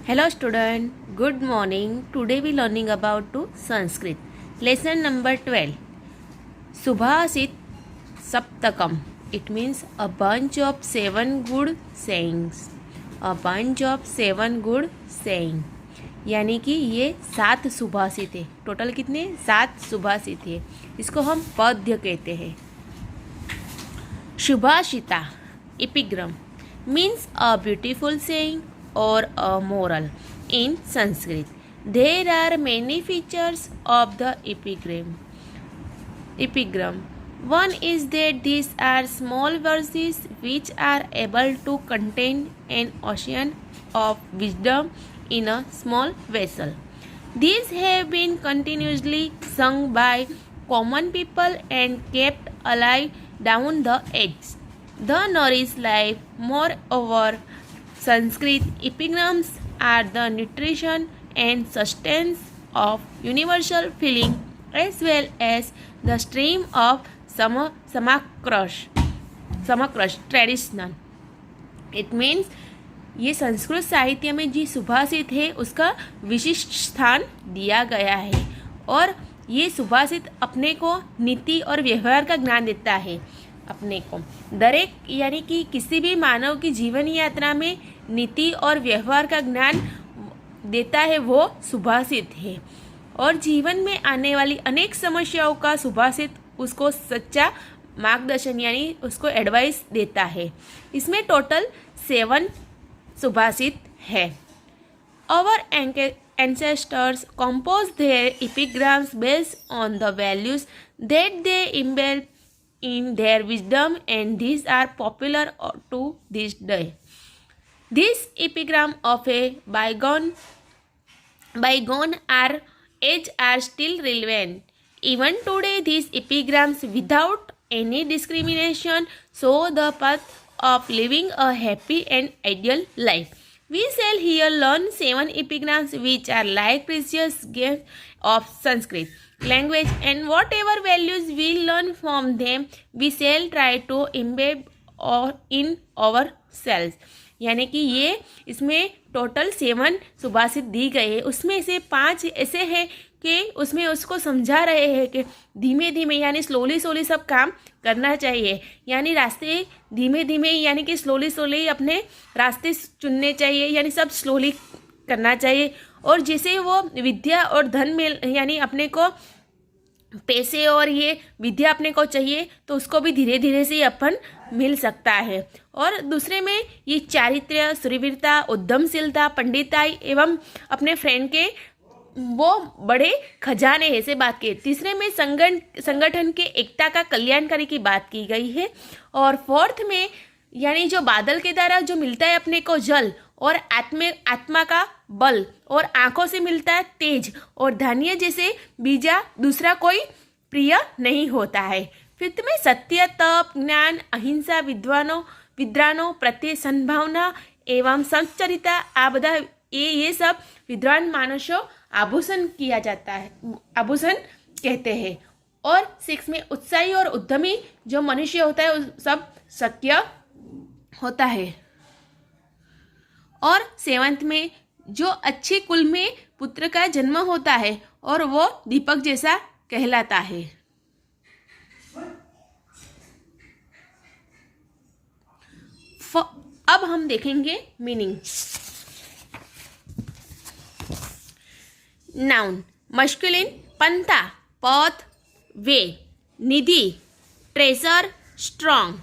Hello student, good morning. Today we learning about to Sanskrit. Lesson number 12. Subhasit Saptakam. It means a bunch of 7 good sayings. A bunch of 7 good saying. यानी कि ये 7 सुभाषित है. Total कितने 7 सुभाषित है. इसको हम पद्य कहते हैं. Subhashita epigram means a beautiful saying or a moral in Sanskrit. There are many features of the epigram. One is that these are small verses which are able to contain an ocean of wisdom in a small vessel. These have been continuously sung by common people and kept alive down the ages. The nourished life. Moreover, Sanskrit epigrams are the nutrition and sustenance of universal feeling as well as the stream of Samakrush traditional. It means ये संस्कृत साहित्य में जी सुभाषित है उसका विशिष्ट स्थान दिया गया है और ये सुभाषित अपने को नीति और व्यवहार का ज्ञान देता है. अपने को दरेक यानी कि किसी भी मानव की जीवन यात्रा में नीति और व्यवहार का ज्ञान देता है वो सुभाषित है और जीवन में आने वाली अनेक समस्याओं का सुभाषित उसको सच्चा मार्गदर्शन यानी उसको एडवाइस देता है. इसमें टोटल 7 सुभाषित है. Our ancestors composed their epigrams based on the values that they imbibed in their wisdom, and these are popular to this day. This epigram of a bygone age are still relevant. Even today, these epigrams, without any discrimination, show the path of living a happy and ideal life. We shall here learn 7 epigrams which are like precious gifts of Sanskrit language, and whatever values we learn from them, we shall try to imbibe in ourselves. यानी कि ये इसमें total 7 सुभाषित दी गए हैं. उसमें से 5 ऐसे हैं कि उसमें उसको समझा रहे हैं कि धीमे धीमे यानी स्लोली सब काम करना चाहिए. यानी रास्ते धीमे धीमे यानी कि स्लोली अपने रास्ते चुनने चाहिए. यानी सब स्लोली करना चाहिए. और जैसे वो विद्या और धन में यानी अपने को पैसे और ये विद्या अपने को चाहिए तो उसको भी धीरे धीरे से अपन मिल सकता है. और दूसरे में ये चारित्र्य, शूरवीरता, उद्यमशीलता, पंडिताई एवं अपने फ्रेंड के वो बड़े खजाने हैं से बात की. तीसरे में संगठन के एकता का कल्याणकारी की बात की गई है. और फोर्थ में यानी जो बादल के द्वारा जो मिलता है अपने को जल और आत्मा का बल और आंखों से मिलता है तेज और धान्य जैसे बीजा दूसरा कोई प्रिय नहीं होता है. फिफ्थ में सत्य, तप, ज्ञान, अहिंसा, विद्वानों प्रति सद्भावना एवं संचरिता आ बधा ये सब विद्वान मानसों आभूषण किया जाता है, आभूषण कहते हैं. और 6 में उत्साही और उद्यमी जो मनुष्य होता है सब सत्य होता है. और 7th में जो अच्छे कुल में पुत्र का जन्म होता है और वो दीपक जैसा कहलाता है. अब हम देखेंगे मीनिंग. नाउन मस्कुलिन पंथा, पथ, वे, निधि, treasure, strong.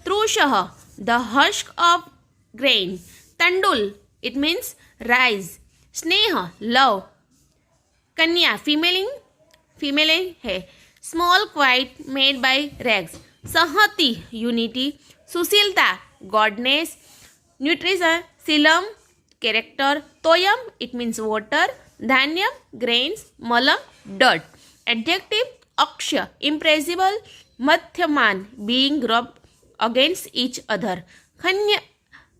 त्रुषः the husk of grain. तंडुल it means rice. स्नेह लव. कन्या फीमेलिंग है. Small quite made by rags. सहति unity. सुशीलता goodness. Nutrition Seelam character. तोयम it means water. धान्यम grains. मलम डर्ट. एडजेक्टिव अक्ष इम्प्रेसिबल. मध्यमान बीइंग रब against each other.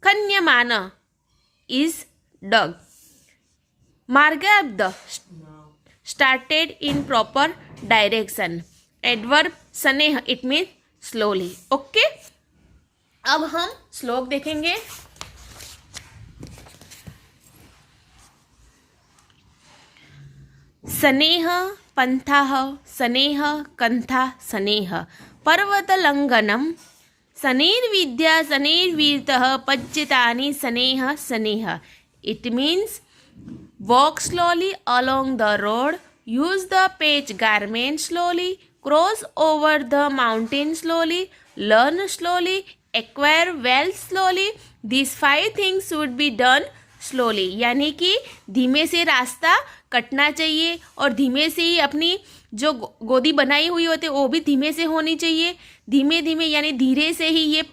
खन्यमान is dug. मार्गाब्द started in proper direction. Adverb स्नेह it means slowly. Okay. अब हम श्लोक देखेंगे. सनेह पंथाः सनेह कंथा सनेह पर्वतलंघनम शनैर्विद्या शनैर्वीरतः पच्यतानि सनेह सनेह. It means walk slowly along the road, use the patch garment slowly, cross over the mountain slowly, learn slowly, acquire wealth slowly. These 5 things should be done slowly. यानी कि धीमे से रास्ता कटना चाहिए और धीमे से ही अपनी जो गोदी बनाई हुई होती है वो भी धीमे से होनी चाहिए. धीमे धीमे यानी धीरे से ही ये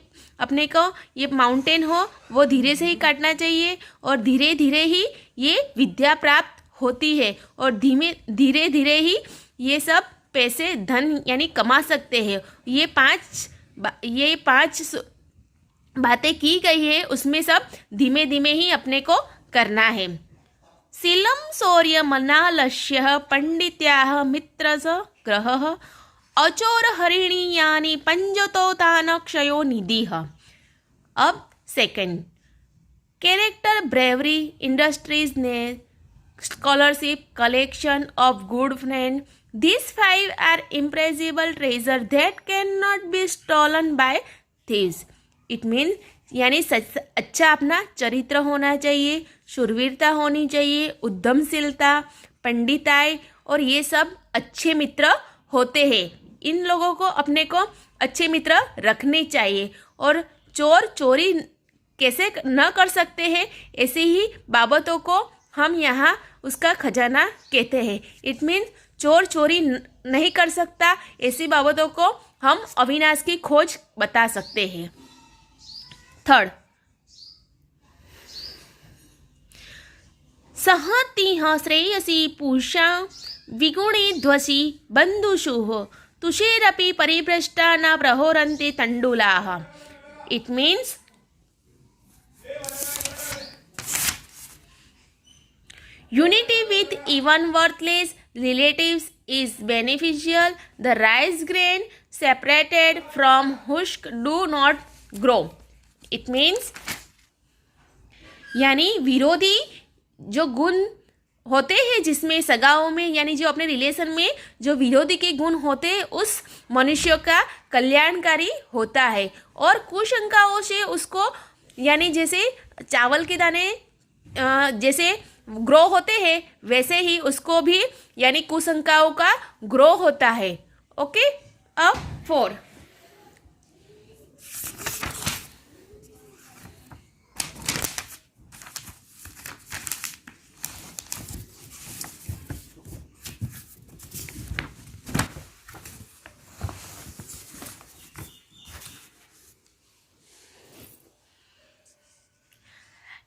अपने को ये माउंटेन हो वो धीरे से ही काटना चाहिए और धीरे धीरे ही ये विद्या प्राप्त होती है और धीरे धीरे ही ये सब पैसे धन यानी कमा सकते हैं. ये पांच बातें की गई है उसमें सब धीमे धीमे ही अपने को करना है. शीलम शौर्य मनालस्य पंडित्याः मित्रस ग्रहः अचोर हरिणीयानि पंजतो तान क्षयो निधिः. अब second, character bravery industriousness scholarship collection of good friend. These 5 are impressible treasure that cannot be stolen by thieves. It means यानी अच्छा अपना चरित्र होना चाहिए, शूरवीरता होनी चाहिए, उद्यमशीलता, पंडिताई और ये सब अच्छे मित्र होते हैं. इन लोगों को अपने को अच्छे मित्र रखने चाहिए और चोर चोरी कैसे न कर सकते हैं ऐसे ही बाबतों को हम यहाँ उसका खजाना कहते हैं. इट मीन्स चोर चोरी नहीं कर सकता ऐसी बाबतों को हम अविनाश की खोज बता सकते हैं. थर्ड, सहतिह श्रेयसी पूषा विगुणे ध्वसी बंधुषुः तुषेरपि परिभ्रष्टा न प्रहोरन्ति तण्डुलाः. It means unity with even worthless relatives is beneficial. The rice grain separated from husk do not grow. It means यानी विरोधी जो गुण होते हैं जिसमें सगाओं में यानी जो अपने रिलेशन में जो विरोधी के गुण होते हैं उस मनुष्य का कल्याणकारी होता है और कुशंकाओं से उसको यानी जैसे चावल के दाने जैसे ग्रो होते हैं वैसे ही उसको भी यानी कुसंकाओं का ग्रो होता है. ओके. अब 4,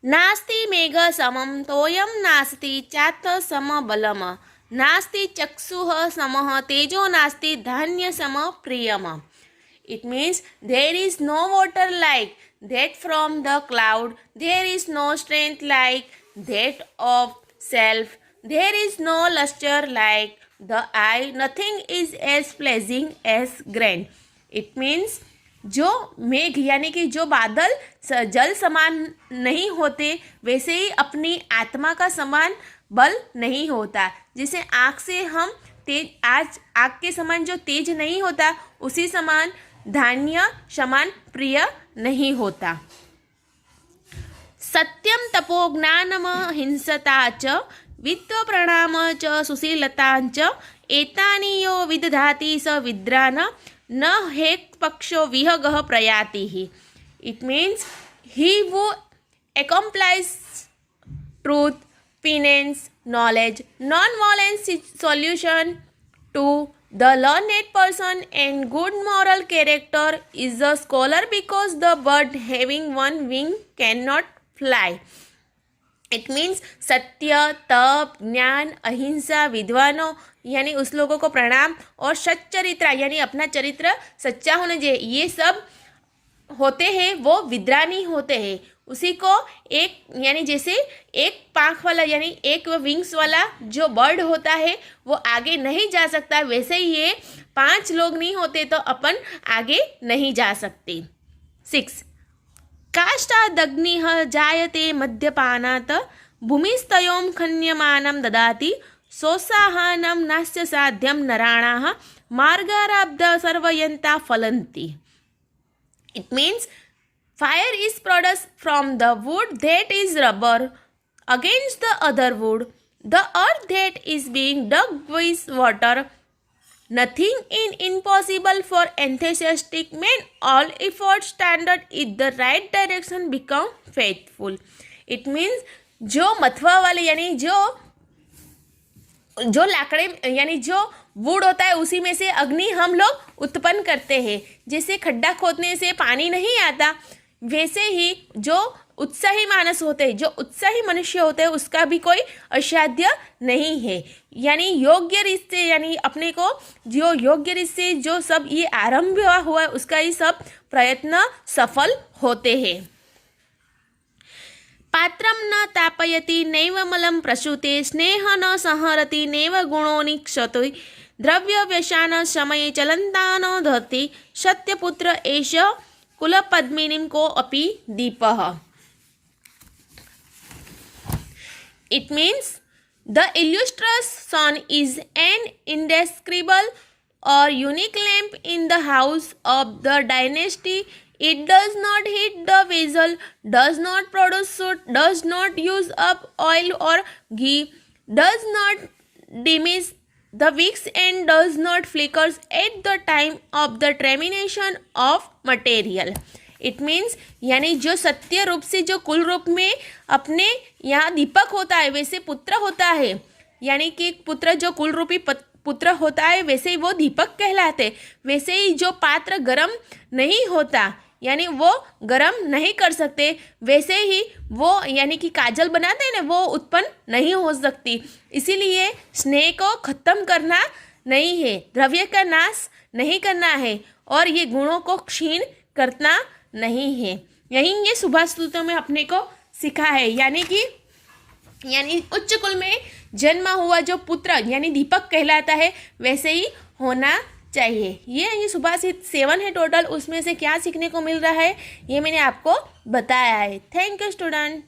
नास्ति मेघ समं तोयं नास्ति चाथ समबलम नास्ति चक्षुः समः तेजो नास्ति धान्य सम प्रियम. It means there is no water like that from the cloud, there is no strength like that of self, there is no luster like the eye, nothing is as pleasing as grain. It means जो मेघ यानी कि जो बादल जल समान नहीं होते वैसे ही अपनी आत्मा का समान बल नहीं होता. जैसे आँख से हम तेज आँख के समान जो तेज नहीं होता उसी समान धान्य समान प्रिय नहीं होता. सत्यम तपो ज्ञानम हिंसता च वित्त प्रणाम च सुशीलता च एतानि यो विदधाति स विद्रान न हेक पक्षो विहगः प्रयाति ही. इट मीन्स ही वो accomplishes truth, penance, knowledge, non-violence solution to the learned person and good moral character is a scholar because the bird having one wing cannot fly. It means सत्य, तप, ज्ञान, अहिंसा, विद्वानों यानी उस लोगों को प्रणाम और सच्चरित्र यानी अपना चरित्र सच्चा होना चाहिए ये सब होते हैं वो विद्रानी होते हैं. उसी को एक यानी जैसे एक पाँख वाला यानी एक विंग्स वाला जो बर्ड होता है वो आगे नहीं जा सकता वैसे ही ये 5 लोग नहीं होते तो अपन आगे नहीं जा सकते. 6 काष्ठादग्निः जायते मद्यपानात् भूमिस्तयों खन्यमानं ददाति सोत्साहनं नास्य साध्यं नराणाः मार्गाराब्ध सर्वयन्ता फलन्ति. It means fire is produced from the wood that is rubber against the other wood. The earth that is being dug with water. Nothing is impossible for enthusiastic men. All efforts standard in the right direction become faithful. It means जो मथवा वाले यानी जो लाकड़े यानी जो would होता है उसी में से अग्नि हम लोग उत्पन्न करते हैं. जैसे खड्डा खोदने से पानी नहीं आता, वैसे ही जो उत्साही मानस होते हैं, जो उत्साही मनुष्य होते हैं, उसका भी कोई असाध्य नहीं है. यानी योग्य रीत से यानी अपने को जो योग्य रीत से जो सब ये आरंभ हुआ है उसका ही सब प्रयत्न सफल होते हैं. पात्रं न तापयति नैव मलं प्रसूते स्नेह न संहरति नैव गुणो निक्षति द्रव्य व्यसान समये चलन्तान धति सत्यपुत्र एष कुलपद्मिनीं को अपि दीपः. It means the illustrious sun is an indescribable or unique lamp in the house of the dynasty. It does not heat the vessel, does not produce soot, does not use up oil or ghee, does not diminish the wicks and does not flicker at the time of the termination of material. It means यानी जो सत्य रूप से जो कुल रूप में अपने यहाँ दीपक होता है वैसे पुत्र होता है. यानी कि पुत्र जो कुल रूपी पुत्र होता है वैसे ही वो दीपक कहलाते. वैसे ही जो पात्र गरम नहीं होता यानी वो गरम नहीं कर सकते, वैसे ही वो यानी कि काजल बनाते हैं ना, वो उत्पन्न नहीं हो सकती. इसीलिए स्नेह को खत्म करना नहीं है, द्रव्य का नाश नहीं करना है और ये गुणों को क्षीण करना नहीं है. यही ये सुभाष सूत्रों में अपने को सिखा है. यानी उच्च कुल में जन्म हुआ जो पुत्र यानी दीपक कहलाता है वैसे ही होना चाहिए. ये सुभाषित 7 है टोटल, उसमें से क्या सीखने को मिल रहा है ये मैंने आपको बताया है. Thank you student.